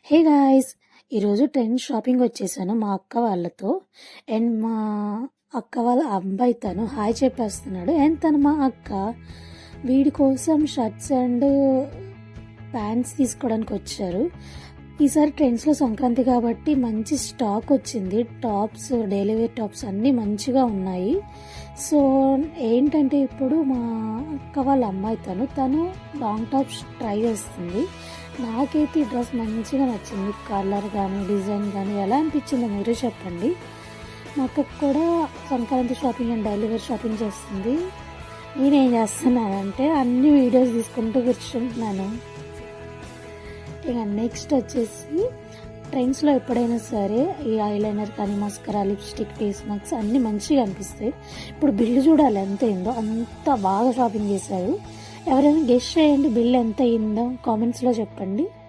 Hey guys! ఈరోజు trends shopping వచ్చేసాను మా అక్క వాళ్ళతో. అండ్ మా అక్క వాళ్ళ అబ్బాయి తను హాయ్ చెప్పేస్తున్నాడు. అండ్ తను మా అక్క వీడి కోసం షర్ట్స్ అండ్ ప్యాంట్స్ తీసుకోవడానికి వచ్చారు. ఈసారి ట్రెండ్స్లో సంక్రాంతి కాబట్టి మంచి స్టాక్ వచ్చింది. టాప్స్, డైలీ వేర్ టాప్స్ అన్నీ మంచిగా ఉన్నాయి. సో ఏంటంటే ఇప్పుడు మా అక్క వాళ్ళ అమ్మాయి తను లాంగ్ టాప్స్ ట్రై చేస్తుంది. నాకైతే ఈ డ్రెస్ మంచిగా నచ్చింది. కలర్ కానీ డిజైన్ కానీ ఎలా అనిపించిందో మీరే చెప్పండి. మా అక్కకు కూడా Sankranti shopping and daily wear shopping చేస్తుంది. నేనేం చేస్తున్నానంటే అన్ని వీడియోస్ తీసుకుంటూ కూర్చుంటున్నాను. ఇక నెక్స్ట్ వచ్చేసి ట్రెండ్స్లో ఎప్పుడైనా సరే ఈ ఐలైనర్ కానీ మస్కరా, లిప్స్టిక్, ఫేస్ మాస్క్స్ అన్నీ మంచిగా అనిపిస్తాయి. ఇప్పుడు బిల్లు చూడాలి ఎంత అయిందో, అంత బాగా షాపింగ్ చేశారు. ఎవరైనా గెస్ చేయండి బిల్ ఎంత అయిందో కామెంట్స్లో చెప్పండి.